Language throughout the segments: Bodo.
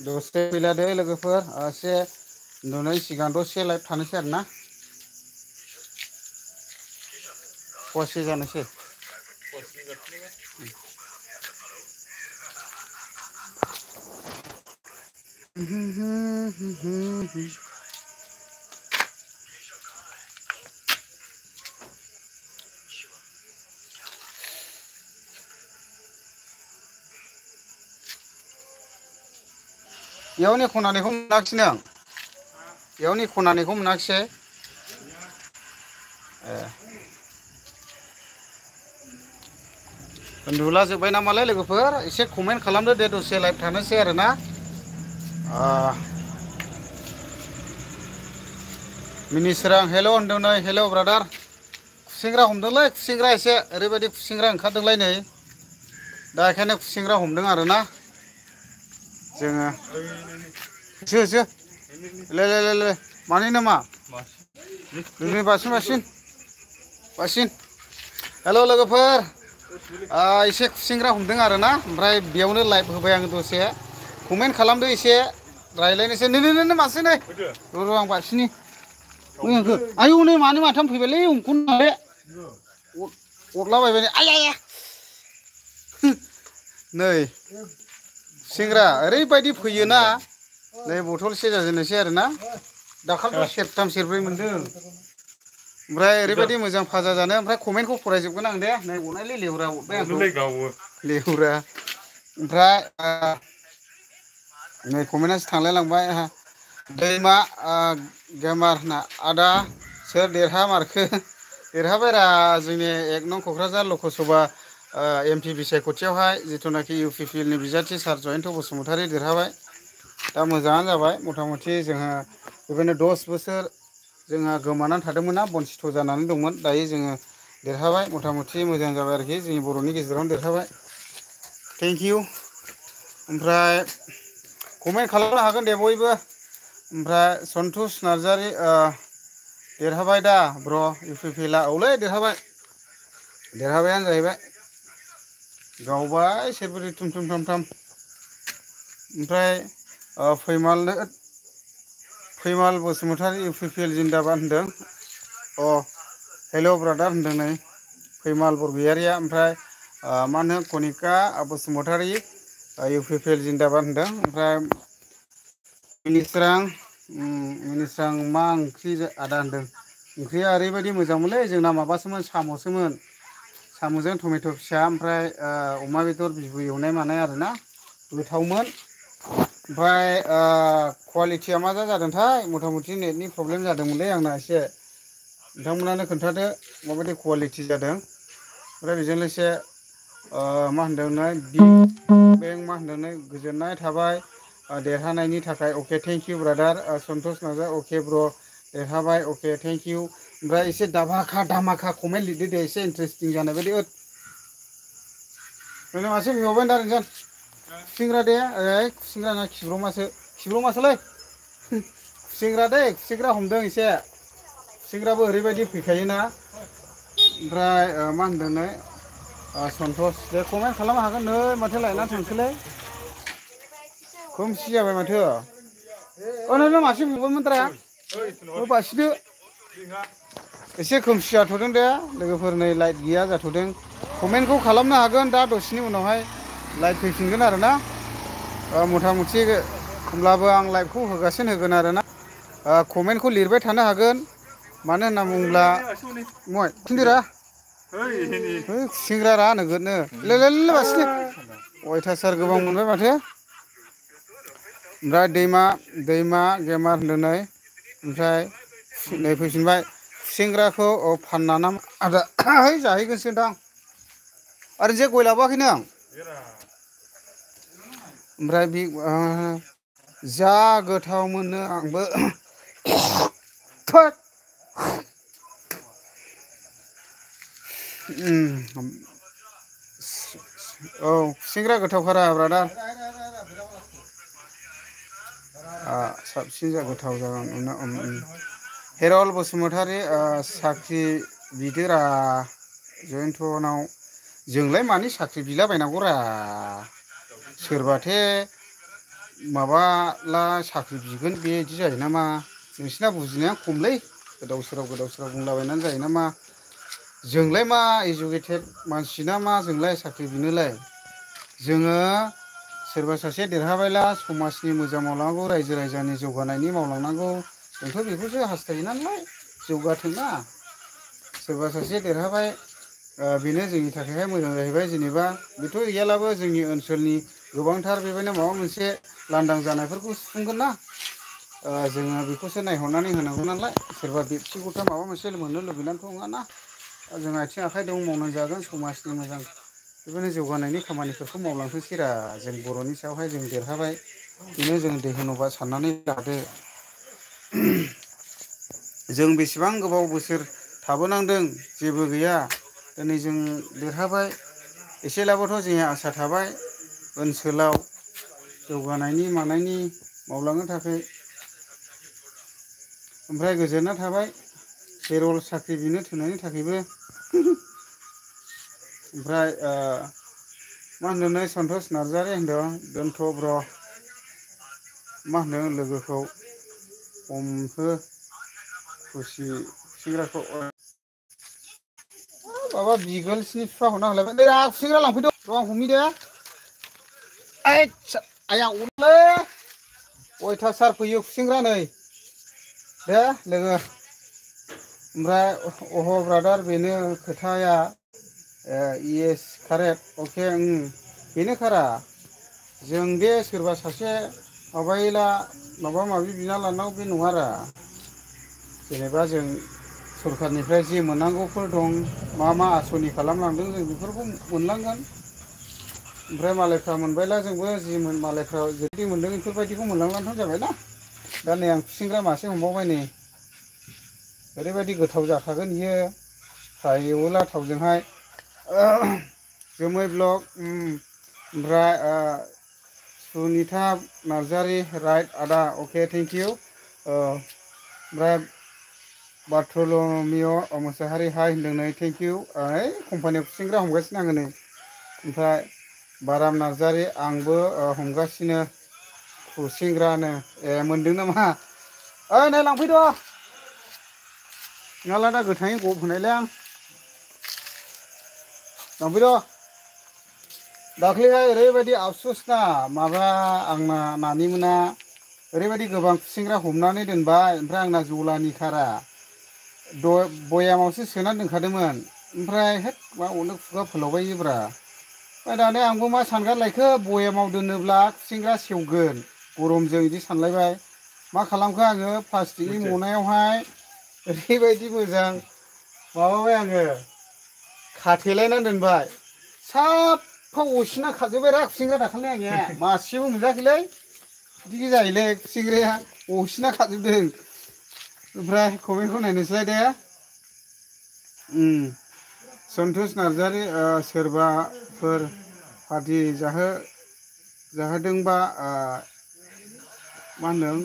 दसे फैलादो लोगोफोर एसे नुनाय सिगां दसे लाइभ थानोसै आरो ना पसे जानोसै इयावनि खनानिखौ मोनाखिसै नों इयावनि खनानिखौ मोनाखिसै ए उन्दुला जोब्बाय नामालै लोगोफोर एसे कमेन्ट खालामदो दे दसे लाइभ थानोसै आरो ना मिनिसोरां हेल' होनदों नै हेल' ब्रादार खुसेंग्रा हमदोंलै खुसेंग्रा एसे ओरैबायदि खुसेंग्रा ओंखारदोंलाय नै दा बेखायनो खुसेंग्रा हमदों आरो ना जोङो जो ले मानै नामा बासिन हेल' लोगोफोर एसे खुसेंग्रा हमदों आरो ना ओमफ्राय बेयावनो लाइभ होबाय आं दसे कमेन्ट खालामदो एसे रायज्लायनोसै नै मासे नै र' आं बासिनि आयौ नै मानै माथाम फैबायलै अंखौनो अरलाबायबाय आया नै खुसेंग्रा ओरैबायदि फैयोना नै बथलसे जाजेननोसै आरो ना दाखालिथ' सेरथाम सेरब्रै मोनदों ओमफ्राय ओरैबायदि मोजां फाजा जानो ओमफ्राय कमेन्टखौ फरायजोबगोन आं दे नै गनायलै लेवरा अरबाय आंखौ लेवरा ओमफ्राय नै कमेन्टआसो थांलाय लांबाय दैमा गेमार होनना आदा सोर देरहामारखो देरहाबायरा जोंनि 1 नं क'क्राझार लकसभा एमपि बिसायख'थियावहाय जिथुनाखि इउ पि पि एल नि बिजाथि सार जयन्त बसुमतारी देरहाबाय दा मोजाङानो जाबाय मथा मथि जोंहा बेबायदिनो 10 बोसोर जोंहा गोमानानै थादोंमोन ना बन्सिथ' जानानै दंमोन दायो जोङो देरहाबाय मथा मथि मोजां जाबाय आरोखि जोंनि बर'नि गेजेरावनो देरहाबाय थेंक इउ ओमफ्राय कमेन्ट खालामनो हागोन दे बयबो ओमफ्राय सन्तुष नार्जारि देरहाबाय दा ब्र' इउ पि पि एल आ औलै देरहाबायानो जाहैबाय गावबाय सेरबोरै थुम थुम थाम थाम ओमफ्राय फैमाल Basumatary U P P L जिन्दाबाद होनदों हेल' ब्रादार होनदों नै फैमाल बरग'यारिया ओमफ्राय मा होनो Kanika Basumatary U P P L जिन्दाबाद होनदों ओमफ्राय मिनिस्रां मा ओंख्रि आदा होनदों ओंख्रिया ओरैबायदि मोजांमोनलै जोंना माबासोमोन साम'जों टमेट' फिसा ओमफ्राय अमा बेदर बिबु एवनाय मानाय आरोना गोथावमोन ओमफ्राय कुवालिटिया मा जादोंथाय मथा मथि नेटनि प्रब्लेम जादोंमोनलै आंना एसे नोंथांमोनानो खोन्थादो माबायदि कुवालिटि जादों ओमफ्राय बेजों लोगोसे मा होनदोंनो बेंक मा होनदोंनो गोजोननाय थाबाय देरहानायनि थाखाय अके थेंक इउ ब्रादार सन्तुष नार्जार अके ब्र' देरहाबाय अके थेंक इउ ओमफ्राय एसे धामाका कमेन्ट लिरदो दे एसे इन्टारेस्टिं जानाय बायदि मासे बिहरबाय दा रन्जन खुसेंग्रा दे खुसेंग्रा ना खिब्रमासोलै खुसेंग्रा दै खुसेंग्रा हमदों एसे खुसेंग्राबो ओरैबायदि फैखायोना ओमफ्राय मा होनदोंनो सन्तुष दे कमेन्ट खालामनो हागोन नै माथो लायना थांसैलै खोमसि जाबाय माथो नै मासे बिहरबायमोनद्रा बासिदो एसे खोमसि जाथ'दों दे लोगोफोर नै लाइट गैया जाथ'दों कमेन्टखौ खालामनो हागोन दा दसेनि उनावहाय लाइट फैफिनगोन आरो ना मथा मथि होमब्लाबो आं लाइभखौ होगोन आरो ना कमेन्टखौ लिरबाय थानो हागोन मानो होनना बुङोब्ला थिनदोरा खुसेंग्रा रा नोगोदनो बासिदो अयथासार गोबां मोनबाय माथो ओमफ्राय दैमा गेमार होनदों नै ओमफ्राय नै फैफिनबाय खुसेंग्राखौ फानना ना आदा जाहैगोनसोदां आरो जे गय लाबोआखै नों ओमफ्राय बे जा गोथाव मोनो आंबो औ खुसेंग्रा गोथावखारा ब्रादार साबसिन गोथाव जागोन। हेरल बसुमतारी साख्रि बिदोरा जयन्तनाव जोंलाय मानि साख्रि बिलाबायनांगौरा सोरबाथे माबाला साख्रि बिगोन बेदि जायो नामा नोंसिना बुजिनाया खमलै गोदाव सोराव बुंलाबायनानै जायो नामा जोंलाय मा इडुकेटेड मानसि ना मा जोंलाय साख्रि बिनोलाय जोङो सोरबा सासे देरहाबायला समाजनि मोजां मावलांनांगौ रायजो राजानि जौगानायनि मावलांनांगौ जोंथ' बेखौसो हास्थायो नालाय जौगाथोंना सोरबा सासे देरहाबाय बेनो जोंनि थाखायहाय मोजां जाहैबाय जेनेबा बेथ' गैयालाबो जोंनि ओनसोलनि गोबांथार बेबायदिनो माबा मोनसे लांदां जानायफोरखौ सुफुंगोन ना जोङो बेखौसो नायहरनानै होनांगौ नालाय सोरबा बेक्तिगथ माबा मोनसे मोननो लुबैनानैथ' नङाना जों आथिं आखाइ दं मावनानै जागोन समाजनि मोजां बेफोरनो जौगानायनि खामानिफोरखौ मावलांथोंसैरा जों बर'नि सायावहाय जों देरहाबाय बेनो जों धन्यबाद साननानै लादो जों बेसेबां गोबाव बोसोर थाबोनांदों जेबो गैया दिनै जों देरहाबाय एसेलाबोथ' जोंहा आसा थाबाय ओनसोलाव जौगानायनि मानायनि मावलांनो थाखाय ओमफ्राय गोजोनना थाबाय केरल साख्रि बिनो थोनायनि थाखायबो ओमफ्राय मा होनदों सन्तस नार्जारि होनदों दोनथ' ब्र मा होनदों लोगोखौ हमहो खुसि खुसिंग्राखौ माबा बिगोलसनि बिफा हरना हरलायबाय नै खुसेंग्रा लांफैदो र' आं हमनि दे आइया अरलै अयथासार फैयो खुसेंग्रा नै दे लोगो ओमफ्राय अह ब्रादार बेनो खोथाया येस कारेक्ट अके बेनो खारा जों दे सोरबा सासे माबायोला माबा माबि बिना लानांगौ बे नङारा जेनेबा जों सरखारनिफ्राय जे मोननांगौफोर दं मा मा आसनि खालामलांदों जों बेफोरखौ मोनलांगोन ओमफ्राय मालायफ्रा मोनबायला जोंबो जि मालायफ्रा जुदि मोनदों बेफोरबायदिखौ मोनलांबानो जाबायना दा नै आं खुसेंग्रा मासे हमबावबाय नै ओरैबायदि गोथाव जाखागोन बियो फ्राय एवोला थावजोंहाय जोमै ब्लक ओमफ्राय सुनिता नार्जारि राइट आदा अके थेंक इउ ओमफ्राय बाथलमिय मोसाहारि हाय होनदों नै थेंक इउ ओइ कम्पानियाव खुसेंग्रा हमगासिनो आङो नै ओमफ्राय बाराम नार्जारि आंबो हमगासिनो खुसेंग्रानो ए मोनदों नामा ओइ नै लांफैद नङाला दा गोथाङै गबहोनायलै आं लांफैद दाख्लैहाय ओरैबायदि आफसुसना माबा आंना नानि मोना ओरैबायदि गोबां खुसेंग्रा हमनानै दोनबाय ओमफ्राय आंना जलानि खारा बयामावसो सोनानै दोनखादोंमोन ओमफ्राय हेट मा अनो खुगा फोलावबायोब्रा ओमफ्राय दाने आंबो मा सानगार लायखो बयामाव दोनोब्ला खुसेंग्रा सेवगोन गरमजों बिदि सानलायबाय मा खालामखो आङो प्लास्टिकनि मनायावहाय ओरैबायदि मोजां माबाबाय आङो खाथेलायनानै दोनबाय साफा अरसिना खारजोब्बायरा खुसेंग्रा दाखालि आंनिया मासेबो मोनजाखैलै बिदि जायोलै खुसेंग्राया अरसिना खारजोबदों ओमफ्राय कमेन्टखौ नायनोसैलाय दे सन्तुस नार्जारि सोरबाफोर पार्टि जाहोदोंबा मा होनदों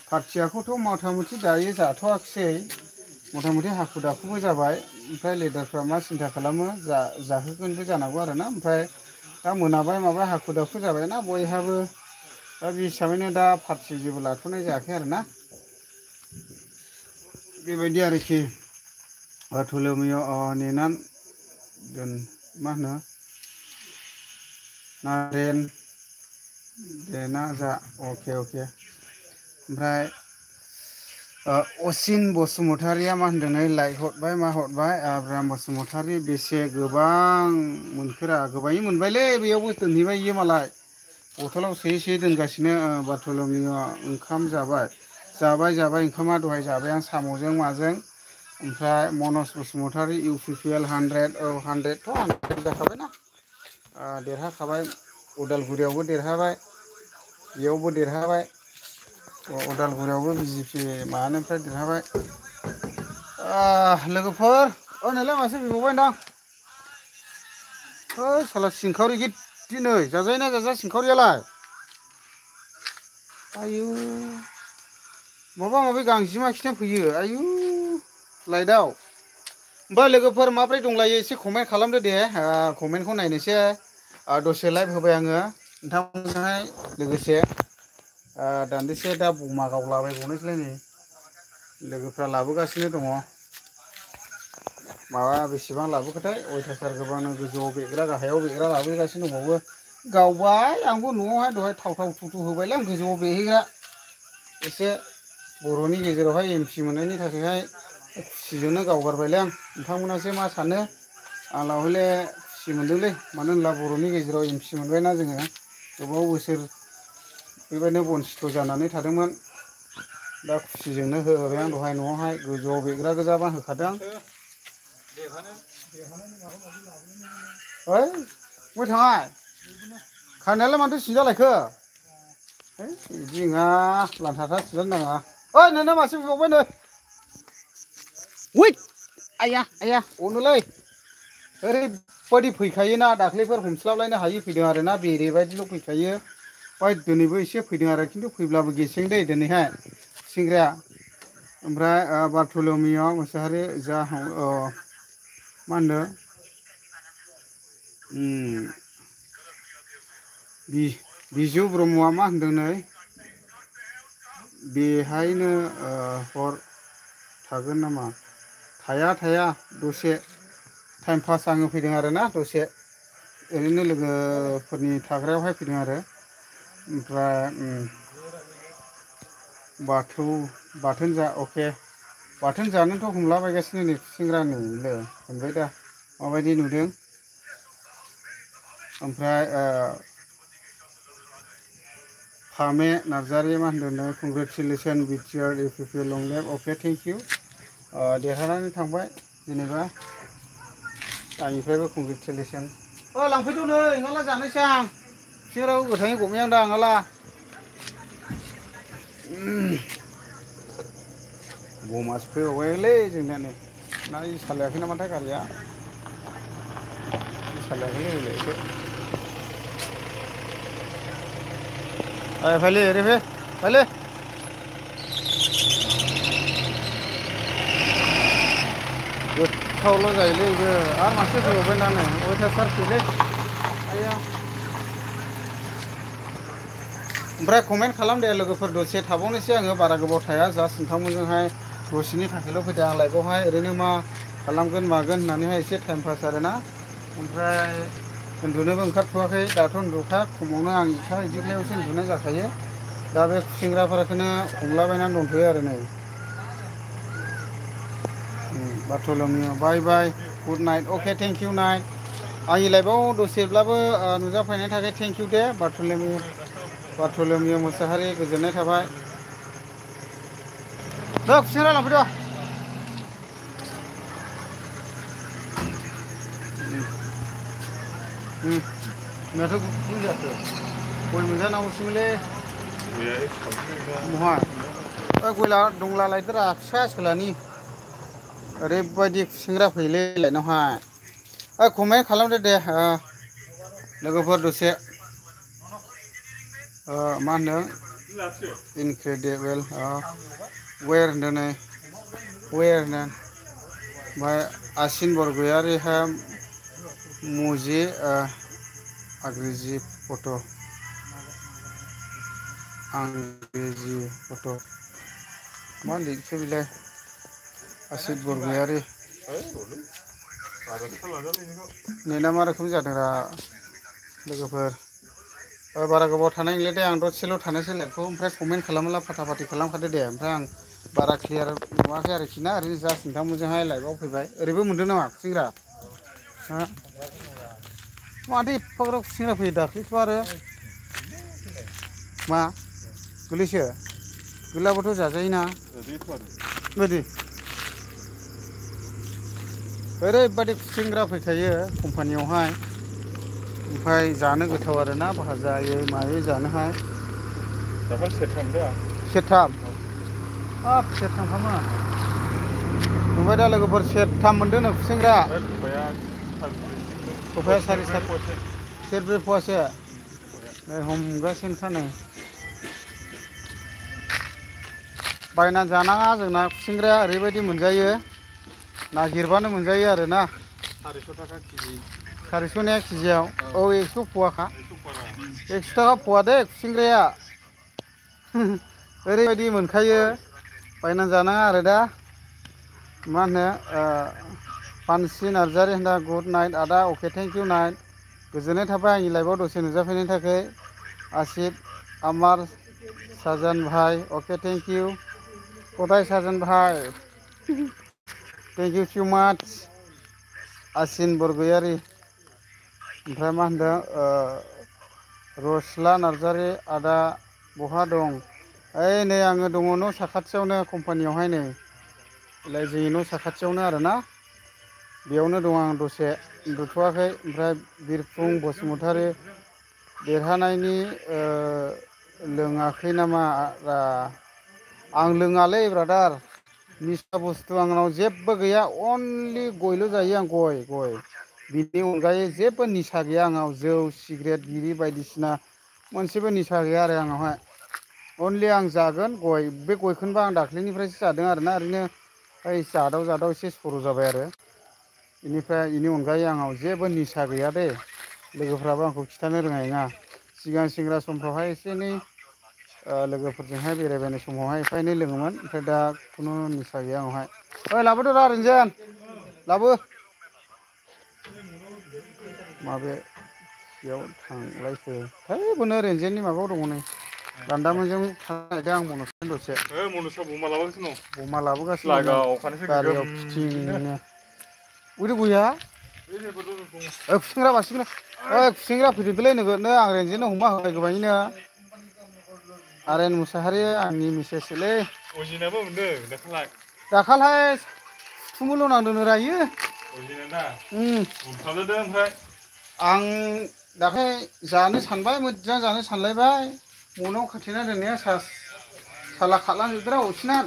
पार्टियाखौथ' मथा मथि दायो जाथ'वाखिसै मथा मथि हाखु दाखुबो जाबाय ओमफ्राय लिडारफ्रा मा सिन्था खालामो जाहोगोनबो जानांगौ आरोना ओमफ्राय दा मोनाबाय माबाय हाखु दाखु जाबायना बयहाबो दा बे हिसाबैनो दा पार्टि जेबो लाथ'नाय जायाखै आरोना बेबायदि आरोखि बाथौलेमिया नेनानै दोन मा होनो नारेन देना जा अके ओमफ्राय असिन बसुमतारिया मा होनदों नै लाइक हरबाय मा हरबाय आब्राम बसुमतारि बेसे गोबां मोनखोरा गोबाङै मोनबायलै बेयावबो दोनहैबाय इयो मालाय बथलाव सोयै सोयै दोनगासिनो बाथौलेमिया ओंखाम जाबाय ओंखामा दहाय जाबाय आं साम'जों माजों ओमफ्राय मनज Basumatary U P P L 100 औ 100थ' 100 जाखाबायना देरहाखाबाय उदालगुरियावबो देरहाबाय बेयावबो देरहाबाय उदालगुरियावबो बिजेपि माबानिफ्राय देरहाबाय लोगोफोर नैलाय मासे बिबावबायदां है साला सिंखावरि गिद दिनै जाजायोना जाजा सिंखावरियालाय आयु माबा माबि गांजेमा खिथाम फैयो आयु लाइटआव ओमफ्राय लोगोफोर माब्रै दंलायो एसे कमेन्ट खालामदो दे कमेन्टखौ नायनोसै दसे लाइभ होबाय आङो नोंथांमोनजोंहाय लोगोसे दान्दिसे दा बमा गावलाबायबावनोसैलाय नै लोगोफ्रा लाबोगासिनो दङ माबा बेसेबां लाबोखोथाय अयथासार गोबांनो गोजौआव बेग्रा गाहायाव बेग्रा लाबोगासिनो दंबावो गावबाय आंबो न'आवहाय दहाय थाव थाव थुथु होबायलै आं गोजौआव बेहैग्रा एसे बर'नि गेजेरावहाय एमपि मोननायनि थाखायहाय खुसिजोंनो गावगारबायलै आं नोंथांमोनासो मा सानो आंनाव हले खुसि मोनदोंलै मानो होनब्ला बर'नि गेजेराव एमपि मोनबायना जोङो गोबाव बोसोर बेबायदिनो बनसिथ' जानानै थादोंमोन दा खुसिजोंनो होबाय आं दहाय न'आवहाय गोजौआव बेग्रा गोजाबा होखादों आं ओइ बबेयाव थाङा खानायालाय माथो सिनजालायखो है बिदि नङा लान्थाथा सिनजानो नाङा ओइ नोंना मासे फैबावबाय नै उइट आया आया अनोलै ओरैबायदि फैखायोना दाख्लैफोर हमस्लाबलायनो हायि फैदों आरोना बेरे बायदिल' फैखायो ओमफ्राय दिनैबो एसे फैदों आरो खिन्थु फैब्लाबो गेसें दै दिनैहाय सिंग्राया ओमफ्राय बारथुलमिय मोसाहारि जा मा होनो बिजु ब्रह्मआ मा होनदों नै बेहायनो हर थागोन नामा थाया थाया दसे टाइम पास आङो फैदों आरोना दसे ओरैनो लोगोफोरनि थाग्रायावहाय फैदों आरो ओमफ्राय बाथोन जा अके बाथोन जानोथ' हमलाबायगासिनो नै खुसेंग्रानो मोनबाय दा माबायदि नुदों ओमफ्राय फामे नार्जारि मा होनदों कंग्रेसुलेसन विथ योर इउपिपि लं लाइफ अके थेंक इउ देरहानानै थांबाय जेनेबा आंनिफ्रायबो कंग्रेसुलेसन लांफैद' नै नङाला जानोसै आं खुसेंग्राखौ गोथाङै गमायां दा नङाला बमासो फैबावबायलै जोंना नै ना सालायाखै नामाथाय गारिया सालायाखैलै एसे फायलै ओरै फै फायलै गोथावल' जायोलै बेबो आरो मासे फैबावबाय ना नै अयथासार फैलै आया ओमफ्राय कमेन्ट खालाम दे लोगोफोर दसे थाबावनोसै आङो बारा गोबाव थाया जास्ट नोंथांमोनजोंहाय दसेनि थाखायल' फैदों आं लाइभआवहाय ओरैनो मा खालामगोन मागोन होननानैहाय एसे टाइम पास आरोना ओमफ्राय उन्दुनोबो ओंखारथ'वाखै दाथ' उन्दुखा खमावनो आं इथा इदिग्लायावसो उन्दुनाय जाखायो दा बे खुसेंग्राफोरखौनो हमलाबायनानै दंथ'यो आरो नै बाथ'लोमियो bye bye good night okay thank you night आंनि लाइफआव दसेब्लाबो नुजाफैनायनि थाखाय थेंक इउ दे बाथ'लोमियो मोसाहारि गोजोननाय थाबाय दे खुसेंग्रा लांफैद' माथो गुदुं जाखो गय मोनजानांगौसोमोनलै बहा गयला दंला लायदोरा फिसा सोलानि ओरैबायदि खुसेंग्रा फैयोलै लाइनावहाय कमेन्ट खालामदो दे लोगोफोर दसे मा होनदों इनक्रेडिबोल वेर होनदों नै वेर होनदों ओमफ्राय आसिन बरगयारिहा मुजि आग्रिजि फट' आंग्रेजि फट' मा लिरखो बेलाय आसित बरगयारि नेटआ मा रोखोम जादोंरा लोगोफोर बारा गोबाव थानाय नंला दे आं दसेल' थानोसै लाइभखौ ओमफ्राय कमेन्ट खालामोला फाटा फाटि खालामखादो दे ओमफ्राय आं बारा क्लियार नुवाखै आरोखि ना ओरैनो जास्ट नोंथांमोनजोंहाय लाइभआव फैबाय ओरैबो मोनदों नामा खुसेंग्रा माथो एफाग्राब खुसेंग्रा फैयो दाख्लैथ' आरो मा गोरलैसो गोरलैयाबोथ' जाजायोना बायदि ओरैबादि खुसेंग्रा फैखायो कम्पानियावहाय ओमफ्राय जानो गोथाव आरोना भाजायै मायै जानोहाय दाखालि सेरथाम दा सेरथाम हाब सेरथामखामोन नुबाय दा लोगोफोर सेरथाम मोनदों नो खुसेंग्रा थफाया साराय सात सेरब्रै फवासे नै हमगासिनोखा नै बायनानै जानाङा जोंना खुसेंग्राया ओरैबायदि मोनजायो नागिरबानो मोनजायो आरोना 400 थाखा केजि 400 ने केजियाव औ 100 फवाखा 100 थाखा फवा दे खुसेंग्राया ओरैबायदि मोनखायो बायनानै जानाङा आरो दा मा होनो पानसि नार्जारि होनना गुड नाइट आदा अके थेंक इउ नाइट गोजोननाय थाबाय आंनि लाइफआव दसे नुजाफैनायनि थाखाय आसिफ आमार साजान भाई अके थेंक इउ गदाय साजान भाई थेंक इउ सो माच आसिन बरगयारि ओमफ्राय मा होनदों रस्ला नार्जारि आदा बहा दं ओइ नै आङो दङ न' साखाथियावनो कम्पानियावहाय नै जोंनि न' साखाथियावनो आरोना बेयावनो दं आं दसे उन्दुथ'वाखै ओमफ्राय बिरफुं बसुमतारी देरहानायनि लोङाखै नामा आं लोङालै ब्रादार निसा बुस्थु आंनाव जेबो गैया अनलि गयल' जायो आं गय बिनि अनगायै जेबो निसा गैया आंनाव जौ सिगारेट बिरि बायदिसिना मोनसेबो निसा गैया आरो आंनावहाय अनलि आं जागोन गय बे गयखौनोबा आं दाख्लैनिफ्रायसो जादों आरोना ओरैनो ओइ जादाव एसे सर' जाबाय आरो बेनिफ्राय बेनि अनगायै आंनाव जेबो निसा गैया दे लोगोफ्राबो आंखौ खिन्थानो रोंनाय नङा सिगां सेंग्रा समफ्रावहाय एसे एनै लोगोफोरजोंहाय बेरायबायनाय समावहाय एफा एनै लोङोमोन ओमफ्राय दा खुनु निसा गैया आंनावहाय ओइ लाबोदो रा रन्जेन लाबो माबायाव थांलायखो हैबोनो रेन्जेननि माबायाव दङ नै दान्दामोनजों थांनो नागिरदों आं मनजजों दसे बमा लाबोगासिनो दं गारियाव फिटिंनो उदै गया खुसेंग्रा मासेखौनो खुसेंग्रा फैदोंलै नोगोदनो आं रेन्जेननो हमना होबाय गोबाङैनो आरेन मुसाहारि आंनि मिसेसलै अजिनाबो मोनदों दाखालहाय सुथुमोल' नांदोंनो रायो आं दाख्लै जानो सानबाय मोजां जानो सानलायबाय मनाव खाथेना दोननाया साला खालामजोबदोरा अरखिना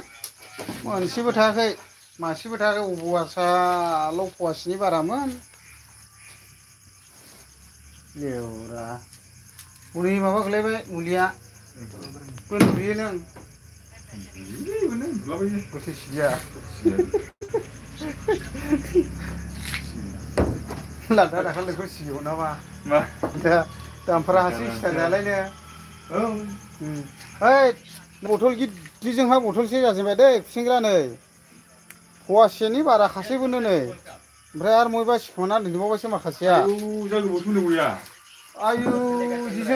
मोनसेबो थायाखै मासेबो थायाखै अबसाल' फवासेनि बारामोन लेवरा हनै माबा गोलैबाय मुलिया उन्दुयो नों गोथै सिगिया लादा दाखालि नोंखौ सिगिबाव नामा दामफोरा हासि सिथार जालायनो ओइ बथल गिदिरजोंहा बथलसे जाजेनबाय दै खुसेंग्रा नै फवासेनि बाराखासैबोनो नै ओमफ्राय आरो मयबा सिखोमाना दोनजोबावबायसो माखासेया आयु जिसो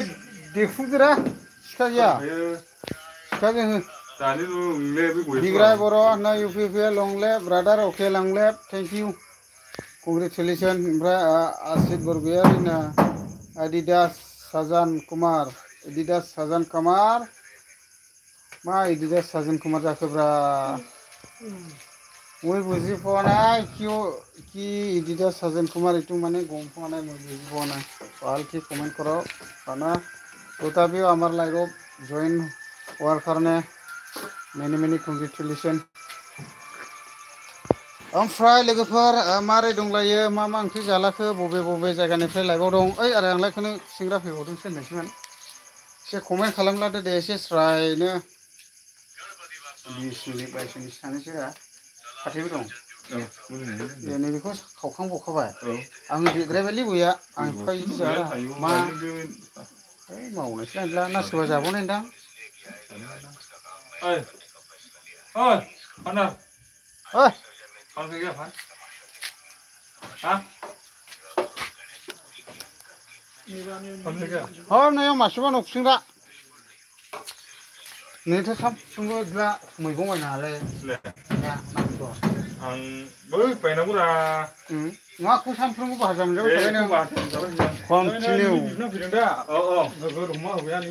देख्रुबदोरा सिखा गैया सिखाजों हो बिग्राय बर' होनना इउ पि पि लं लेफ्ट ब्रादार अके लं लेफ्ट थेंक इउ कंग्रेचुलेसन ओमफ्राय आसिफ बरगयारिनो एडिडास साजान कुमार मा एडिडास साजान कुमार जाखोब्रा मैं बुझी पोৱা নাই क्यों कि एडिडास साजन कुमार इतु माने गम पोৱা নাই मैं बुझी पोৱা নাই ভালকে कमेंट करो खाना तथापिও আমার लाइफआव जइन होৱাৰ কাৰণে मेनी कंग्रेचुलेसन ओमफ्राय लोगोफोर मारै दंलायो मा ओंख्रि जालाखो बबे जायगानिफ्राय लाइभआव दं ओइ आरो आंलाय खोनो खुसेंग्रा फैबावदोंसो होननायसोमोन एसे कमेन्ट खालामलादो दे एसे स्रायनो 20 मिनिट 22 मिनिट थानोसै रा खाथिबो दं नै बेखौ खावखांबावखाबाय आङो देद्रायबायलै गया आं एफा इदि जाया मा मावनोसै नांला ना सोरबा जाबावनायदां नैयाव मासेबा दं खुसेंग्रा नोंथ' सानफ्रोमबो बिदिबा मैगं बायनो हालै आं बै बायनांगौरा माखौ सानफ्रोमबो भाजा मोनजाबाय थाबाय नों कन्टिनिउ फैदों दा नोगोद अमा होबाय आं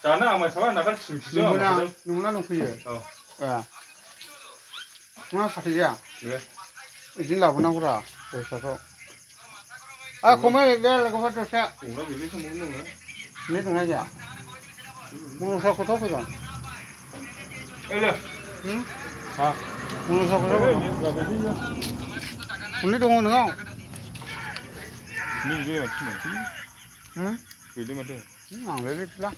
जानो आमाय थाबाय नागार नोंना दंफैयो मा फाथै गैया बिदिनो लाबोनांगौरा फैसाखौ खमाय दे लोगोफोर दसे नेट दंना गैया मनसा खथायाव फैगोन मनसा खथायाव फैगोन सुनै दङ नोंनाव सुनै गैया माथो गैला माथो आंलाय गैला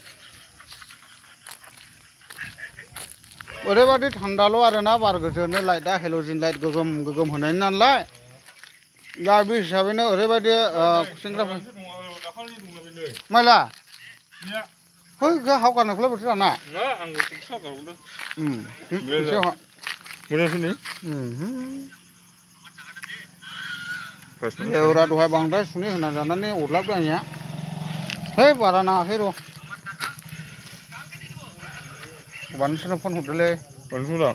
ओरैबादि थान्दाल' आरोना बार गोजोनो लाइटआ हेल'जिन लाइट गोगोम गोगोम होनाय नालाय दा बे हिसाबैनो ओरैबादि खुसेंग्राफोर माइला है हावगारनायखौलाय बोरैथो दाना एवरा दहाय बांद्राय सुनै होना जानानै अरलाबदों आंनिया है बारा नाङाखै र' बानलुसोनो फन हरदोलै बानलुसोनो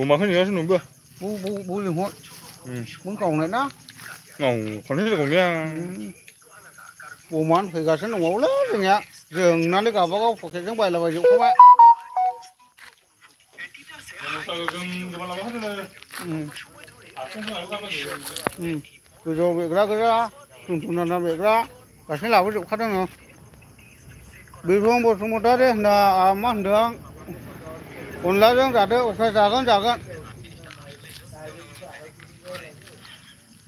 अमाखौ नेगासिनो नोंबो बौ लिंहर नों गावनाय ना खनसे गावनाया अमानो फैगासिनो दंबावोलै जोंनिया जोंनानै गावबागाव पकेटजों बायलाबायजोबखाबाय गोजौआव बेग्रा गोजा टुनटुना बेग्रा गासैबो लाबोजोबखादों आं बिरफुं बसुमतारी होनना मा होनदों अनलाजों जादो अके जागोन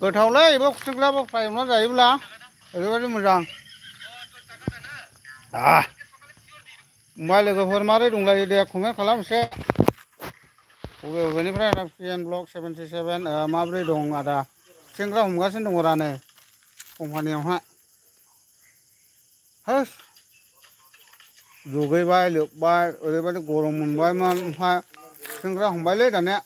गोथावलै बेबो खुसेंग्राबो फ्राय एवना जायोब्ला ओरैबायदि मोजां ओमफ्राय लोगोफोर मारै दंलायो दे कमेन्ट खालाम एसे बबेनिफ्राय आदा पिएन ब्लक 77 माब्रै दं आदा खुसेंग्रा हमगासिनो दङ रानो कम्पानियावहाय होस दुगैबाय लोबबाय ओरैबायदि गरम मोनबायमोन ओमफ्राय खुसेंग्रा हमबायलै दानिया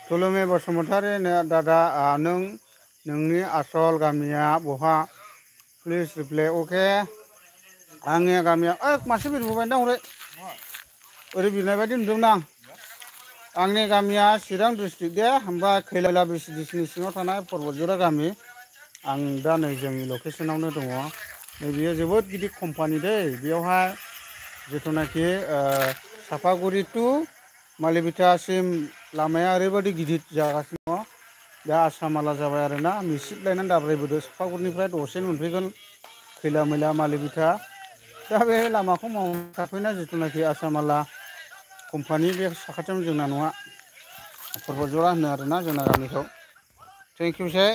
तुलुमि बसुमतारी दादा नोंनि आसल गामिया बहा प्लिज रिप्लाय अके आंनि गामिया मासे बिरबोबाय दा हरै ओरै बिरनाय बायदि नुदोंमोन आंनि गामिया चिरां डिस्ट्रिक्ट दे ओमफ्राय खैला बिसिडिसिनि सिङाव थानाय पर्बतजरा गामि आं दा नै जोंनि लकेसनावनो दङ नैबेयो जोबोद गिदिर कम्पानि दै बेयावहाय जिथुनाखि सापागुरि टु मालिबिटासिम लामाया ओरैबायदि गिदिर जागासिनो दङ दा आसामाला जाबाय आरोना मिसिबलायनानै दाब्रायबोदो सापागुरिनिफ्राय दसेनो मोनफैगोन खैला मैला मालिबिटा दा बे लामाखौ मावनो थाफैना जिथुनाखि आसामाला कम्पानि बे साखाथियावनो जोंना न'आ पर्बतजरा होनो आरोना जोंना गामिखौ थेंकिउसै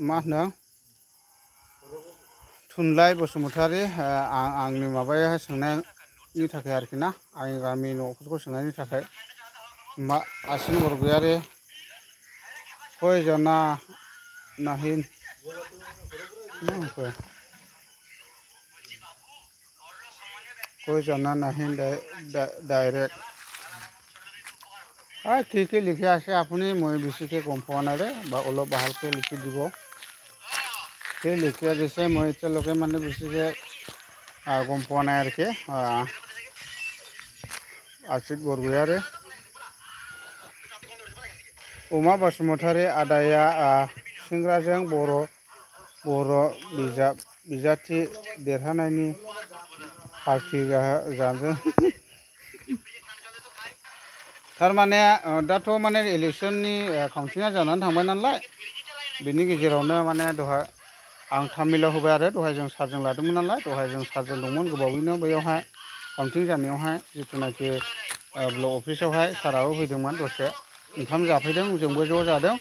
मा होनो थुनलाइ बसुमतारी आंनि माबाया सोंनायनि थाखाय आरोखि ना आंनि गामि न'फोरखौ सोंनायनि थाखाय आसिन बरगयारी कोई जाना नहीं कोई जाना नहीं डायरेक्ट কি কি লিখি আছে আপুনি মই বেছিকৈ গম পোৱা নাই দেই বা অলপ ভালকৈ লিখি দিব সেই লিখি দিছে মই এতিয়ালৈকে মানে বেছিকৈ গম পোৱা নাই আৰকি आसित बरगयारी उमा बसुमतारी आदाया खुसेंग्राजों बर' बिजाथि देरहानायनि पार्टि जादों थारमाने दाथ' माने इलेक्सननि काउन्टिंआ जानानै थांबाय नालाय बिनि गेजेरावनो माने दहाय आं तामिलाव होबाय आरो दहाय जों सारजों लादोंमोन नालाय दहाय जों सारजों दंमोन गोबावैनो बैयावहाय काउन्टिं जानायावहाय जिथुनाखि ब्लक अफिसावहाय साराबो फैदोंमोन दसे ओंखाम जाफैदों जोंबो ज' जादों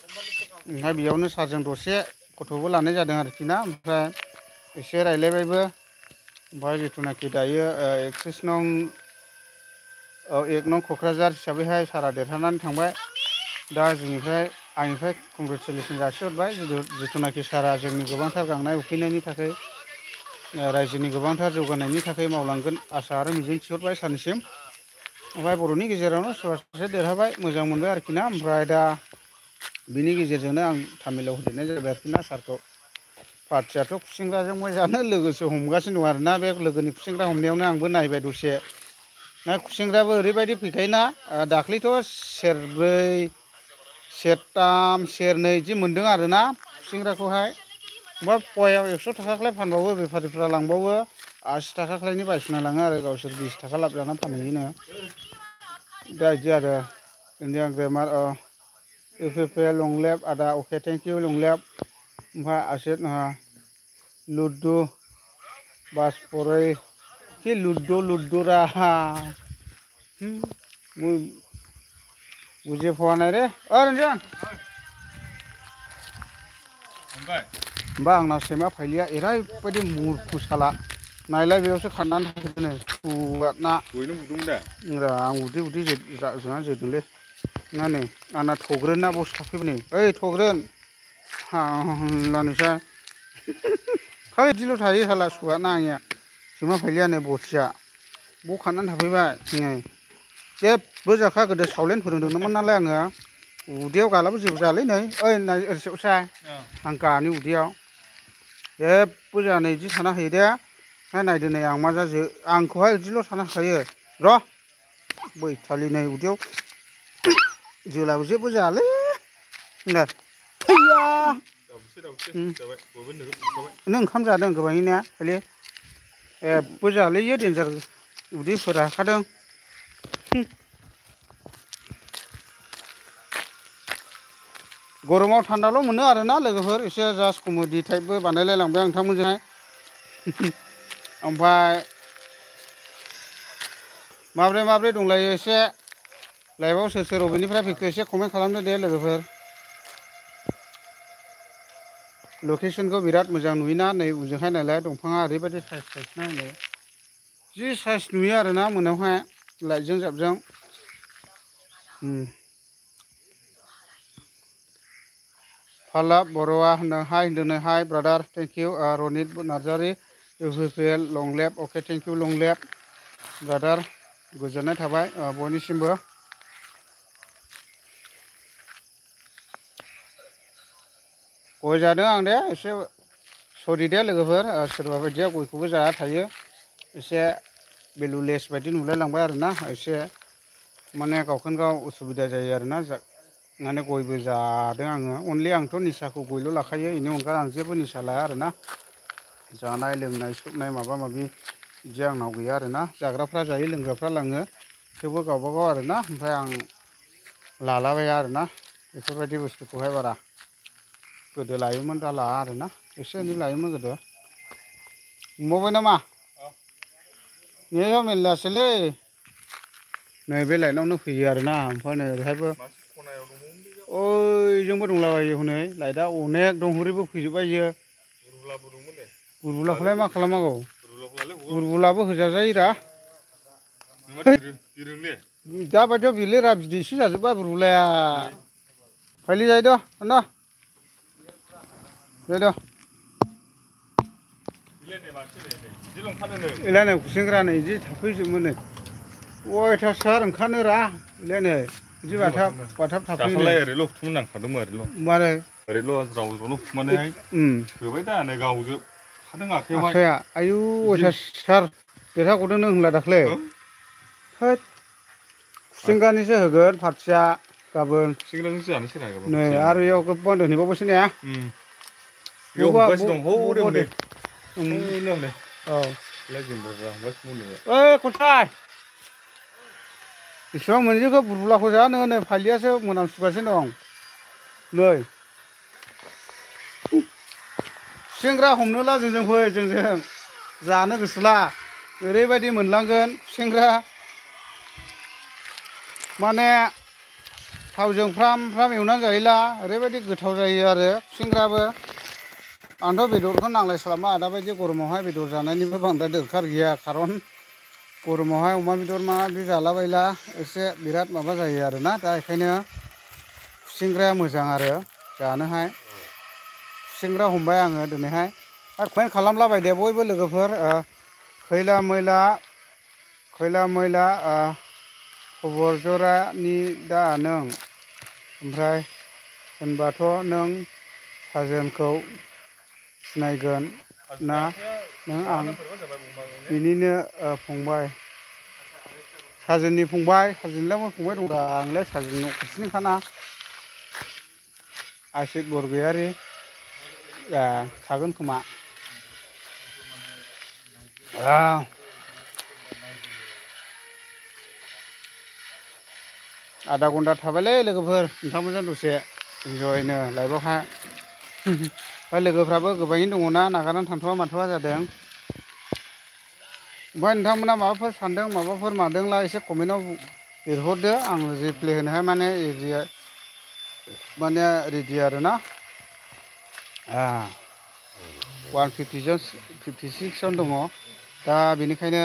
ओमफ्राय बेयावनो सारजों दसे गथ'बो लानाय जादों आरोखि ना ओमफ्राय एसे रायलायबायबो ओमफ्राय जिथुनाखि दायो 31 नं 1 नं क'क्राझार हिसाबैहाय सारा देरहानानै थांबाय दा आंनिफ्राय कंग्रेचुलेसन जासिहरबाय जिथुनाखि सारा जोंनि गोबांथार गांनाय उखैनायनि थाखाय रायजोनि गोबांथार जौगानायनि थाखाय मावलांगोन आसा आरो मिजिं थिहरबाय सारनिसिम ओमफ्राय बर'नि गेजेरावनो सोरबा सासे देरहाबाय मोजां मोनबाय आरोखि ना ओमफ्राय दा बिनि गेजेरजोंनो आं तामिलाव होदेरनाय जाबाय आरोखि ना सारखौ पार्टियाथ' खुसेंग्राजों मोजाङानो लोगोसे हमगासिनो दं आरोना बे लोगोनि खुसेंग्रा हमनायावनो आंबो नायबाय दसे ना खुसेंग्राबो ओरैबायदि फैखायोना दाख्लैथ' सेरब्रै सेरथाम सेरनै बिदि मोनदों आरोना खुसेंग्राखौहाय ओमफ्राय पवायाव 100 थाखाख्लाय फानबावो बेफारिफ्रा लांबावो 80 थाखाख्लायनि बायसना लाङो आरो गावसोर 20 थाखा लाब जानानै फानहैयोनो दा बिदि आरो इन्डियान ग्रेमार इउपिपिए लं लेब आदा अके थेंक इउ लं लेब ओमफ्राय आसित लुड्डु बास परै कि लुड्डु रा बुझे फवानाय रे रंजन होमबा आंना सैमा फाइलिया एरैबायदि मुरखु साला नायलाय बेयावसो खारनानै थाफैदों सुवादना दहायनो बुदोंमोन दा आं उदै जोंहा जोदोंलै ना नै आंना थग्रोना बावसो थाफैबाय नै ओइ थग्रोन हालानोसै है बिदिल' थायो साला सुवादना आंनिया सैमा फाइलियानो बथिया बाव खारनानै थाफैबाय नै जेबो जाखा गोदो सावलेन फोरोंदोंमोन नालाय आङो उदैयाव गालाबो जेबो जायालै नै ओइ नाय ओरैसाय आं गानि उदैयाव जेबो जाया नै बिदि थाना होयो दे नायदो नै आं मा जाजो आंखौहाय बिदिल' थाना होखायो र' बैखालि नै उदैयाव जोलाबो जेबो जायालै होनदों हैया नों ओंखाम जादों गोबाङैनो खालि जेबो जायालै इयो देन्जार उदैफोरा राखादों गरमाव थान्दाल' मोनो आरोना लोगोफोर एसे जास्ट कमेडि टाइपबो बानायलायलांबाय आं नोंथांमोनजोंहाय ओमफ्राय माब्रै दंलायो एसे लाइभआव सोर सोर बबेनिफ्राय फैखो एसे कमेन्ट खालामदो दे लोगोफोर लकेसनखौ बिराद मोजां नुयोना नै उजोंहाय नायलाय दंफाङा ओरैबायदि साइज नायलाय जि साइज नुयो आरोना मोनायावहाय लाइटजों जाबजों फालाब बर'आ होनदों hi brother thank you Ranit Narzary UPPL लंलेब अके थेंक इउ लंलेब ब्रादार गोजोननाय थाबाय बयनिसिमबो गय जादों आं दे एसे सरि दे लोगोफोर सोरबा बायदिया गयखौबो जाया थायो एसे भेलुलेस बायदि नुलायलांबाय आरोना एसे माने गावखौनो गाव उसुबिदा जायो आरोना माने गयबो जादों आङो अनलि आंथ' निसाखौ गयल' लाखायो बेनि अनगा आं जेबो निसा लाया आरोना जानाय लोंनाय सोबनाय माबा माबि बिदि आंनाव गैया आरोना जाग्राफ्रा जायो लोंग्राफ्रा लोङो थेवबो गावबागाव आरोना ओमफ्राय आं लालाबाया आरोना बेफोरबायदि बुस्थुखौहाय बारा गोदो लायोमोन दा लाया आरोना एसे एनै लायोमोन गोदो मोनबावबाय नामा नेहा मेरलासोलै नै बे लाइनावनो फैयो आरोना ओमफ्राय नै ओरैहायबो ओइजोंबो दंलाबायो हनै लाइटआ अनेक दं हरैबो फैजोब्बाय इयो बुरबुलाखौलाय मा खालामनांगौ बुरबुलाबो होजाजायोरा दाबायदियाव बिलेरा बिदैसो जाजोब्बाय बुरबुलाया फाइलि जाहैदो ना जाहैदो इलाय खुसेंग्रा नै बिदि थाफैजोबोमोन नै अयथासार ओंखारनोरा इलाय नै बिदि बाथाब थाफैयो दाखालै ओरैल' हुखुमोन नांखादोंमोन मारै ओरैल' ज्राव हुखुमानानै होबाय दा नै गावजों खादों आखाइया आयु अयथासार बेहा गदों नों होनला दाख्लै होद खुसेंग्रानिसो होगोन पार्टिया गाबोन नै आरो बेयाव गोबां दोनहैबावबायसो ने ओइ खन्थाइ बेसेबां मोनजोबखो बुरबुलाखौ जानो नै फाइलियासो मोनामसुगासिनो दं नै खुसेंग्रा हमनोला जोंजों फै जोंजों जानो गोसोला ओरैबायदि मोनलांगोन खुसेंग्रा माने थावजों फ्राम एवनानै जायोला ओरैबायदि गोथाव जायो आरो खुसेंग्रायाबो आंथ' बेदरखौ नांलाय खालामा दाबायदि गरमावहाय बेदर जानायनिबो बांद्राय दरखार गैया खारन गरमावहाय अमा बेदर मा बे जालाबायला एसे बिराद माबा जायो आरोना दा बेखायनो खुसेंग्राया मोजां आरो जानोहाय खुसेंग्रा हमबाय आङो दिनैहाय आरो कमेन्ट खालामलाबायदे बयबो लोगोफोर खैला मैला खबर जरानि दा नों ओमफ्राय होनबाथ' नों साजोनखौ सिनायगोन ना नों आं बिनिनो फंबाय साजोननि फंबाय साजोनलाय मा फंबाय दंब्रा आंलाय साजोननि न' खाथिनिखाना आसिक बरगयारि थागोन खोमा आधा घन्टा थाबायलै लोगोफोर नोंथांमोनजों दसे इन्जयनो लाइभआवहाय ओमफ्राय लोगोफ्राबो गोबाङैनो दङ ना नागारनानै थांथ'वा माथ'वा जादों ओमफ्राय नोंथांमोना माबाफोर सानदों माबाफोर मादोंला एसे कमेन्टआव लिरहरदो आं रिप्लाय होनोहाय माने एरिया माने रेडि आरोना 156 जन दङ दा बेनिखायनो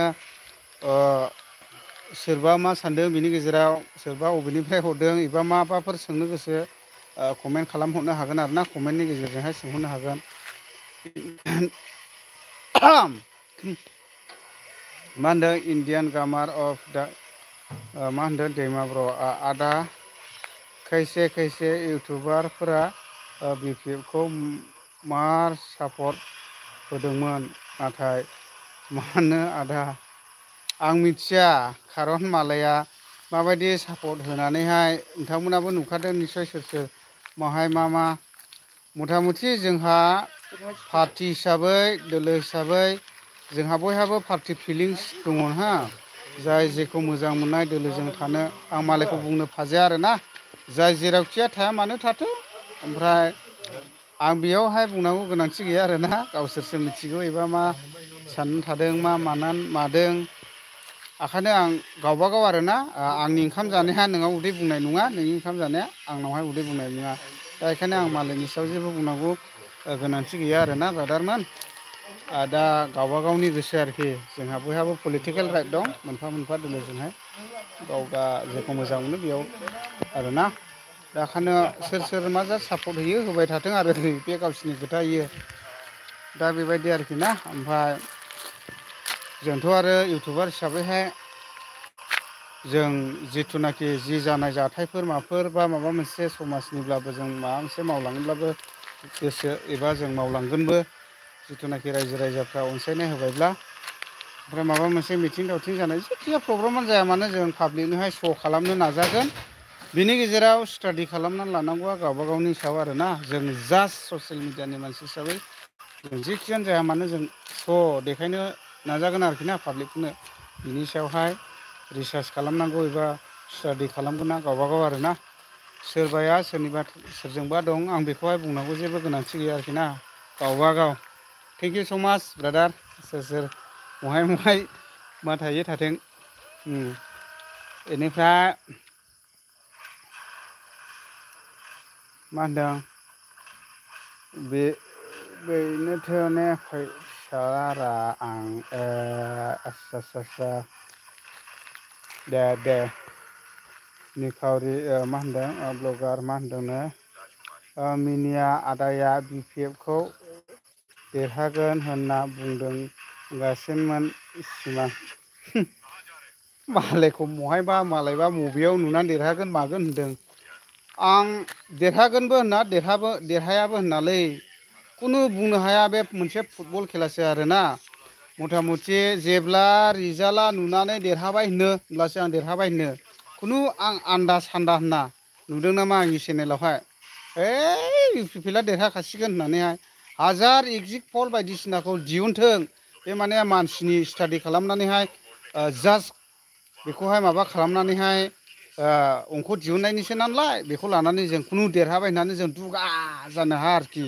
सोरबा मा सानदों बिनि गेजेराव सोरबा अबेनिफ्राय हरदों एबा माबाफोर सोंनो गोसो कमेन्ट खालामहरनो हागोन आरोना कमेन्टनि गेजेरजोंहाय सोंहरनो हागोन मा होनदों इण्डियान ग्रामार अफ दा मा होनदों दैमाब्र आदा खायसे इउटुबारफोरा बिपिएफखौ मार सापर्ट होदोंमोन नाथाय मानो आदा आं मिथिया खारन मालाया माबायदि सापर्ट होनानैहाय नोंथांमोनाबो नुखादों निस्सय सोर माहाय मा मथा मथि जोंहा पार्टि हिसाबै दोलो हिसाबै जोंहा बयहाबो पार्टि फिलिंस दङ हा जाय जेखौ मोजां मोननाय दोलोजों थानो आं मालायखौ बुंनो फाजाया आरोना जाय जेरावखिया थाया मानो थाथों ओमफ्राय आं बेयावहाय बुंनांगौ गोनांथि गैया आरोना गावसोरसो मिथिगौ एबा मा साननानै थादों मा मादों ओंखायनो आं गावबागाव आरोना आंनि ओंखाम जानाया नोंनाव उदै बुंनाय नङा नोंनि ओंखाम जानाया आंनावहाय उदै बुंनाय नङा दा बेखायनो आं मालायनि सायाव जेबो बुंनांगौ गोनांथि गैया आरोना ब्रादारमोन दा गावबागावनि गोसो आरोखि जोंहा बयहाबो पलिटिकेल राइट दं मोनफा मोनफा दोलोजोंहाय गावगा जेखौ मोजां मोनो बेयाव आरोना दा ओंखायनो सोर मा जा सापर्ट होयो होबाय थाथों आरो बे गावसिनि खोथा इयो दा बेबायदि आरोखि ना ओमफ्राय जोंथ' आरो इउटुबार हिसाबैहाय जों जिथुनाखि जि जानाय जाथायफोर माफोर बा माबा मोनसे समाजनिब्लाबो जों माबा मोनसे मावलाङोब्लाबो गोसो एबा जों मावलांगोनबो जिथुनाखि रायजो राजाफ्रा अनसायनाय होबायब्ला ओमफ्राय माबा मोनसे मिथिं दावथिं जानाय जेखिया प्रग्रामानो जाया मानो जों पाब्लिकनोहाय श' खालामनो नाजागोन बिनि गेजेराव स्टाडि खालामनानै लानांगौआ गावबा गावनि सायाव आरोना जों जास्ट ससियेल मिडियानि मानसि हिसाबै जों जेखियानो जाया मानो जों श' देखायनो नाजागोन आरोखि ना पाब्लिकनो बिनि सायावहाय रिसार्च खालामनांगौ एबा स्टाडि खालामगोना गावबागाव आरोना सोरबाया सोरनिबा सोरजोंबा दं आं बेखौहाय बुंनांगौ जेबो गोनांथि गैया आरोखि ना गावबागाव थेंक इउ स' माच ब्रादार सोर महाय मा थायो थाथों बेनिफ्राय मा होनदों बेनोथ'ने फैसारा आं आस्सा दे निखावरि मा होनदों ब्लगार मा होनदोंनो मिनिया आदाया बिपिएफखौ देरहागोन होनना बुंदोंगासिनोमोन सिमां मालायखौ महायबा मालायबा मबेयाव नुनानै देरहागोन मागोन होनदों आं देरहागोनबो होनना देरहायाबो होननालै खुनु बुंनो हाया बे मोनसे फुटबल खेलासो आरोना मथा मथि जेब्ला रिजाल्टआ नुनानै देरहाबाय होनो होमब्लासो आं देरहाबाय होनो खुनु आं आन्दाज सान्दा होनना नुदों नामा आंनि चेनेलावहाय इउपिपिएलआ देरहाखासिगोन होननानैहाय हाजार एगजिट पल बायदिसिनाखौ दिहुनथों बे माने मानसिनि स्टाडि खालामनानैहाय जास्ट बेखौहाय माबा खालामनानैहाय अंख दिहुननायनिसो नालाय बेखौ लानानै जों खुनु देरहाबाय होननानै जों दुगा जानो हाया आरोखि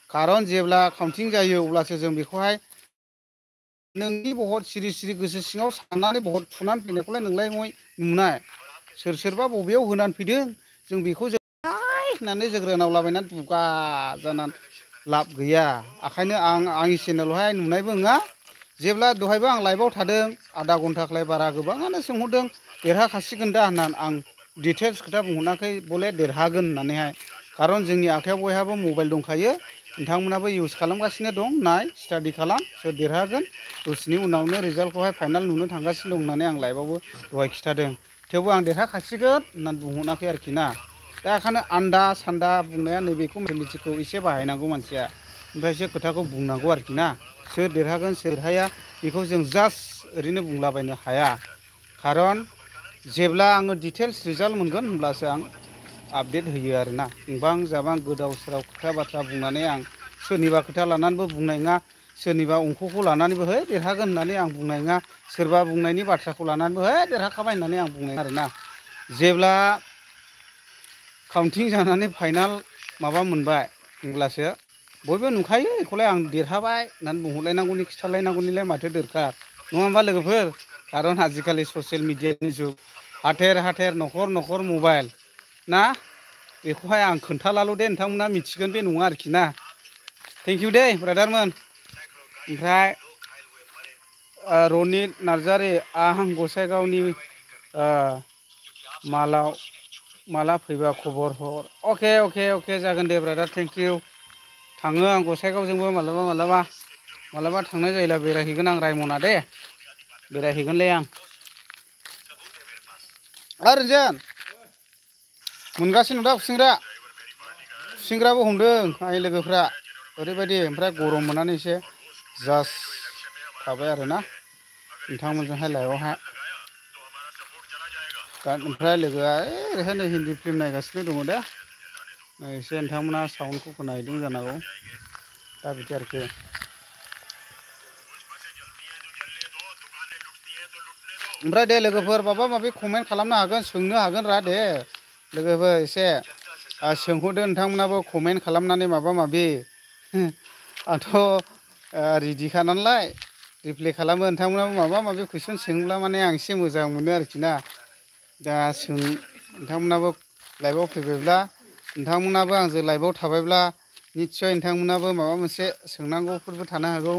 खारन जेब्ला काउन्टिं जायो अब्लासो जों बेखौहाय नोंनि बहुत सिरि गोसो सिङाव साननानै बहुत थुनानै फैनायखौलाय नोंलाय नुनाय सोरबा बबेयाव होनानै फैदों जों बेखौ जों होननानै जोग्रोनावलाबायनानै दुगा जानानै लाब गैया ओंखायनो आंनि चेनेलावहाय नुनायबो नङा जेब्ला दहायबो आं लाइभआव थादों आधा घन्टाख्लाय बारा गोबाङानो सोंहरदों देरहाखासिगोन दा होननानै आं डिटेल्स खोथा बुंहराखै बले देरहागोन होननानैहाय खारन जोंनि आखायाव बयहाबो मबाइल दंखायो नोंथांमोनाबो इउज खालामगासिनो दं नाय स्टाडि खालाम सोर देरहागोन दसेनि उनावनो रिजाल्टखौहाय फाइनाल नुनो थांगासिनो दं होननानै आं लाइभआवबो दहाय खिथादों थेवबो आं देरहाखासिगोन होननानै बुंहराखै आरोखि ना दा ओंखायनो आन्दा सान्दा बुंनाया नैबेखौ मेन्टेलिटिखौ एसे बाहायनांगौ मानसिया ओमफ्रायसो खोथाखौ बुंनांगौ आरोखि ना सोर देरहागोन सोर देरहाया बेखौ जों जास्ट ओरैनो बुंलाबायनो हाया खारन जेब्ला आङो डिटेल्स रिजाल्ट मोनगोन होनब्लासो आं आपडेट होयो आरोना बुंबां जाबां गोदाव सोराव खोथा बाथ्रा बुंनानै आं सोरनिबा खोथा लानानैबो बुंनाय नङा सोरनिबा अंखखौ लानानैबो है देरहागोन होननानै आं बुंनाय नङा सोरबा बुंनायनि बाथ्राखौ लानानैबो है देरहाखाबाय होननानै आं बुंनाय आरोना जेब्ला काउन्टिं जानानै फाइनाल माबा मोनबाय होनब्लासो बयबो नुखायो बेखौलाय आं देरहाबाय होननानै बुंहरलायनांगौनि खिथालायनांगौनिलाय माथो दरखार नङा होमबा लोगोफोर खारन आजिखालि ससियेल मिडियानि जुग हाथेर न'खर न'खर मबाइल ना बेखौहाय आं खोन्थालाल' दे नोंथांमोना मिथिगोन बे नङा आरोखि ना थेंक इउ दे ब्रादारमोन ओमफ्राय रनित नार्जारि आं गसाइगावनि माला फैबा खबर हर अके जागोन दे ब्रादार थेंक इउ थाङो आं गसाइगावजोंबो मालाबा थांनाय जायोला बेरायहैगोन आं रायमना दे बेरायहैगोनलै आं रन्जन मोनगासिनो दा खुसेंग्राबो हमदों आंनि लोगोफ्रा ओरैबायदि ओमफ्राय गरम मोननानै एसे जास्ट थाबाय आरोना नोंथांमोनजोंहाय लाइभआवहाय दा ओमफ्राय लोगोआ ओरैहायनो हिन्दी फिल्म नायगासिनो दङ दे एसे नोंथांमोना साउन्डखौ खोनाहैदों जानांगौ दा बिदि आरोखि ओमफ्राय दे लोगोफोर माबा माबि कमेन्ट खालामनो हागोन सोंनो हागोन रा दे लोगोफोर एसे सोंहरदो नोंथांमोनाबो कमेन्ट खालामनानै माबा माबि आंथ' रेडिखा नालाय रिप्लाय खालामो नोंथांमोनाबो माबा माबि कुइसन सोंब्ला माने आं एसे मोजां मोनो आरोखि ना दा नोंथांमोनाबो लाइभआव फैबायब्ला नोंथांमोनाबो आंजों लाइभआव थाबायब्ला निस्सय नोंथांमोनाबो माबा मोनसे सोंनांगौफोरबो थानो हागौ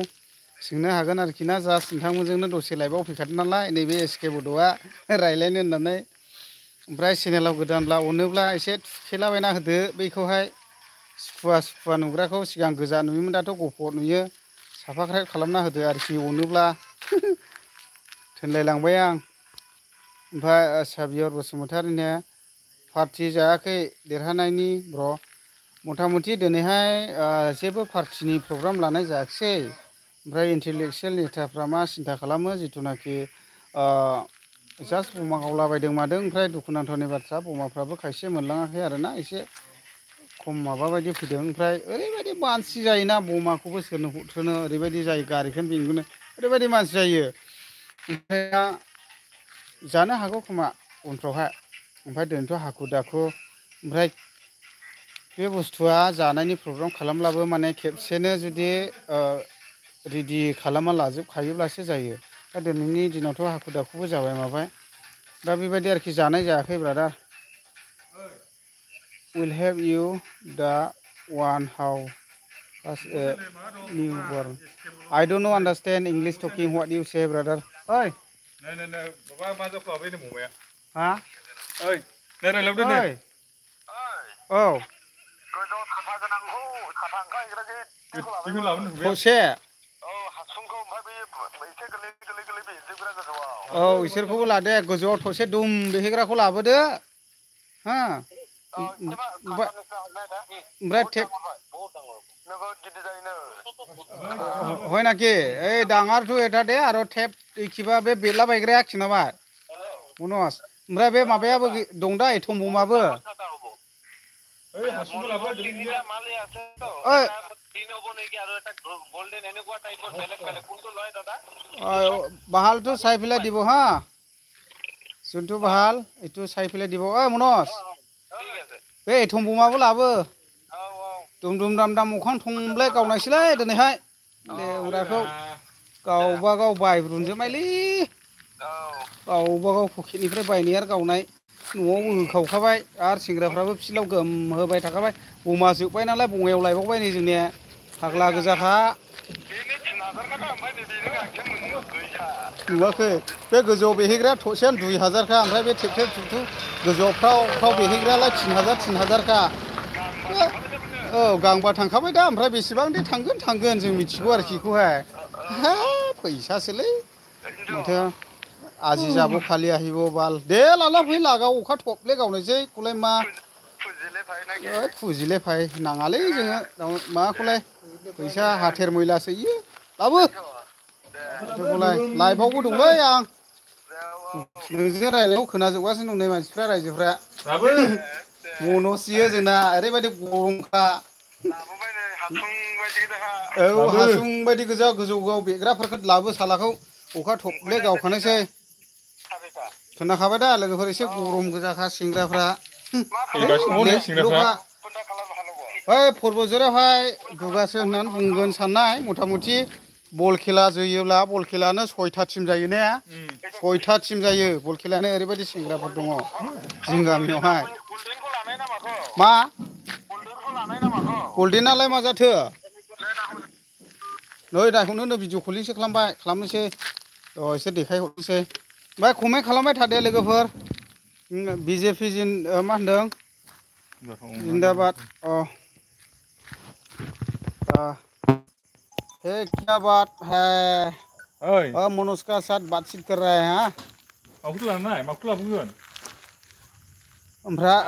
सोंनो हागोन आरोखि ना जास्ट नोंथांमोनजोंनो दसे लाइभआव फैखादों नालाय नैबे एसके बड'आ रायज्लायनो होननानै ओमफ्राय चेनेलाव गोदानब्ला अनोब्ला एसे थुखेलाबायना होदो बैखौहाय सुखुवा नुग्राखौ सिगां गोजा नुयोमोन दाथ' गफ'ट नुयो साबसक्राइब खालामना होदो आरोखि अनोब्ला थोनलायलांबाय आं ओमफ्राय साबियर बसुमतारिनो पार्टि जायाखै देरहानायनि ब्र' मथा मथि दिनैहाय जेबो पार्टिनि प्रग्राम लानाय जायाखिसै ओमफ्राय इन्टेलेक्सुयेल नेताफ्रा मा सिन्था खालामो जिथुनाखि जास्ट बमा गावलाबायदों मादों ओमफ्राय दुखुनांथावनि बाथ्रा बमाफ्राबो खायसे मोनलाङाखै आरोना एसे खम माबा बायदि फैदों ओमफ्राय ओरैबायदि मानसि जायोना बमाखौबो सोरनो हरथ्रोनो ओरैबायदि जायो गारिखौनो बेंगोनो ओरैबायदि मानसि जायो ओमफ्राय जानो हागौ खोमा उनफ्रावहाय ओमफ्राय दिनैथ' हाखु दाखु ओमफ्राय बे बुस्थुआ जानायनि प्रग्राम खालामब्लाबो माने खेबसेनो जुदि रेडि खालामना लाजोबखायोब्लासो जायो दा दिनैनि दिनावथ' हाखु दाखुबो जाबाय माबाय दा बेबायदि आरोखि जानाय जायाखै brother will have you the one how as a newborn I don't know understand English talking what you say brother oi नै बाबा मा जाखो आबै ममाया हा ओइ नै रायलायदो नै औ गोजौ साथा गोनांखौ साथा ओंखार इंराजि बेखौ लाबोनो थसे औ हासुंखौ ओमफ्राय बे एसे गोरलै बेहैग्रा गोजौआव औ इसोरखौबो लादे गोजौआव थसे दुम बेहैग्राखौ लाबोदो हा ओमफ्राय टेप হয় নাকি এই ডাঙৰটো এটা দে আৰু টেপ কিবা बे बेला बायग्राया खिनाबा मनज ओमफ्राय बे माबायाबो दं दा एथम बमाबो ओइ हासुंखौ लाबो ओइ বাহালটো চাই পেলাই দিব হা যোনটো বাহাল এইটো চাই পেলাই দিব ঐ মনজ बे एथम बमाबो लाबो दुम दुम दाम दाम अखां थंब्ले गावनायसैलै दिनैहाय लेवराखौ गावबा गाव बायब्रुनजोबनायलै गावबा गाव पकेटनिफ्राय बायनाय आरो गावनाय न'आवबो होखावखाबाय आरो सेंग्राफ्राबो फिल्डआव गोम होबाय थाखाबाय बमा जोब्बाय नालाय बङायाव लायबावबाय नै जोंनिया फाग्ला गोजाखा नुवाखै बे गोजौआव बेहैग्राया थसेयानो 2000खा ओमफ्राय बे टेप थुबथु गोजौआव फ्राव बेहैग्रायालाय 3000 औ गांबा थांखाबाय दा ओमफ्राय बेसेबांदि थांगोन जों मिथिगौ आरोखि बेखौहाय फैसासोलै माथो आजि जाबो खालि आहिबो बाल दे लाला फै लागाव अखा थब्ले गावनायसै खौलाय मा फुजिले फाय नाङालै जोङो माबाखौलाय फैसा हाथेर मैलासो इयो लाबो माथोखौलाय लाइभआवबो दंलै आं नोंजों रायलायनायाव खोनाजोबगासिनो दं नै मानसिफ्रा रायजोफ्रा मन'सियो जोंना ओरैबायदि गरमखा औ हासुं बायदि गोजा गोजौआव बेग्राफोरखौ लाबो सालाखौ अखा थब्ले गावखानोसै खोनाखाबाय दा लोगोफोर एसे गरम गोजाखा सेंग्राफ्रा फैगासिनो दङ सेंग्राफ्रा ओइ फरबजरावहाय दुगासो होननानै बुंगोन साननाय मथा मथि बल खेला जोयोब्ला बल खेलानो 6टा टिम जायो ने 6टा टिम जायो बल खेलानो ओरैबायदि सेंग्राफोर दङ जों गामियावहाय गल्डेनखौ लानाय ना माखो मा गल्डेनखौ लानाय ना माखो गल्डेनालाय मा जाथो नै दाखौनो नै भिडिअ कलिंसो खालामनोसै एसे देखायहरनोसै ओमफ्राय कमेन्ट खालामबाय थादो लोगोफोर बिजेपि मा होनदों जिन्दाबाद हे क्या बात है ओइ मनोज का साथ बातचीत कर रहा है हाँ माखौ लानाय माखौ लाबोगोन ओमफ्राय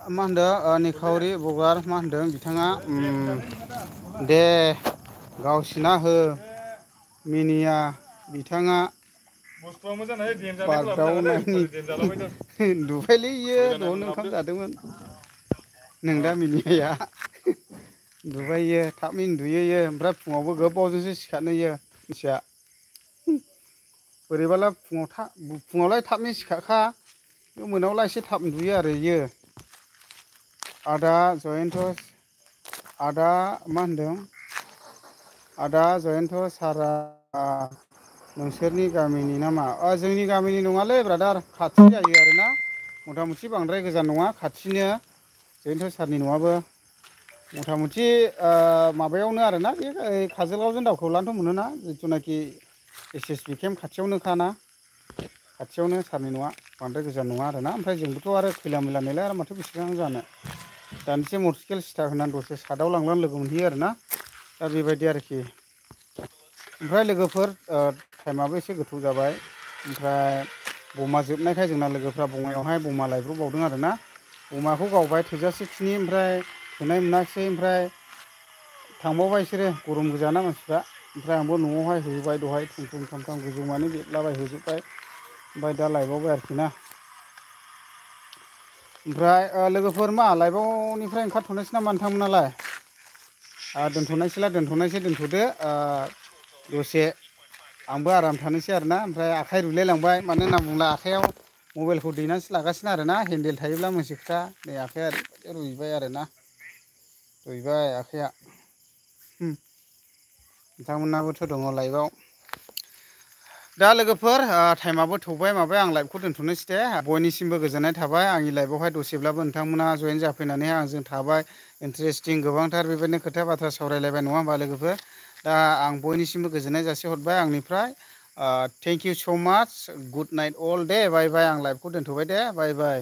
मा होनदों निखावरि बगार मा होनदों बिथाङा दे गावसिना हो मिनिया बिथाङा बुस्थुआ मोजां है देनजानायखौ बागदावनायनि लाबोनाङा देनजालाबायदों दुबायलै इयो दहन ओंखाम जादोंमोन नों दा मिनिया दुबाइयो थाब मिन्थुयो ओमफ्राय फुङावबो गोबावजोंसो सिखारनोयो मिथिया बोरैबाला फुङावलाय थाबनो सिखारखा मोनायावलाय एसे थाब उन्दुयो आरो इयो आदा जयन्त आदा मा होनदों आदा जयन्त सारा नोंसोरनि गामिनि नामा जोंनि गामिनि नङालै ब्रादार खाथि जायो आरोना मथा मथि बांद्राय गोजान नङा खाथिनो जयन्त सारनि न'आबो मथा मथि माबायावनो आरोना बे काजोलगावजों दावखोब्लानोथ' मोनोना जिथुनाखि SSB केम्प खाथियावनोखाना खाथियावनो सारनि न'आ बांद्राय गोजान नङा आरोना ओमफ्राय जोंबोथ' आरो खैला मैला नालाय आरो माथो बेसेबां जानो दानसे मटरसाइकेल स्टार्ट होनानै दसे सादाव लांनानै लोगो मोनहैयो आरोना दा बेबायदि आरोखि ओमफ्राय लोगोफोर टाइमाबो एसे गोथौ जाबाय ओमफ्राय बमा जोबनायखाय जोंना लोगोफ्रा बङाइयावहाय बमा लायब्रबबावदों आरोना बमाखौ गावबाय थोजासेखिनि ओमफ्राय थोनाय मोनाखिसै ओमफ्राय थांबावबाय बिसोरो गरम गोजाना मानसिफ्रा ओमफ्राय आंबो न'आवहाय होबाय दहाय थुम थुम थाम थाम गोजौमानि बेरलाबाय होजोब्बाय ओमफ्राय दा लायबावबाय आरोखि ना ओमफ्राय लोगोफोर मा लाइफआवनिफ्राय ओंखारथ'नोसै नामा नोंथांमोनालाय दोनथ'नोसै दोनथ'दो दसे आंबो आराम थानोसै आरोना ओमफ्राय आखाइ रुलायलांबाय मानो होनना बुङोब्ला आखाइयाव मबाइलखौ दैनानैसो लागासिनो आरोना हेन्देल थायोब्ला मोनसे खोथा नै आखाइया ओरैबायदि रुइबाय आरोना रुइबाय आखाइया नोंथांमोनहाबोथ' दङ लाइफआव दा लोगोफोर टाइमाबो थौबाय माबाय आं लाइफखौ दोनथ'नोसै दे बयनिसिमबो गोजोननाय थाबाय आंनि लाइफआवहाय दसेब्लाबो नोंथांमोना जयेन जाफैनानै आंजों थाबाय इन्टारेस्टिं गोबांथार बेबायदिनो खोथा बाथ्रा सावरायलायबाय नङा होमबा लोगोफोर दा आं बयनिसिमबो गोजोननाय जासिहरबाय आंनिफ्राय थेंक इउ स' माच गुड नाइट अल दे बाय बाय आं लाइफखौ दोनथ'बाय दे बाय बाय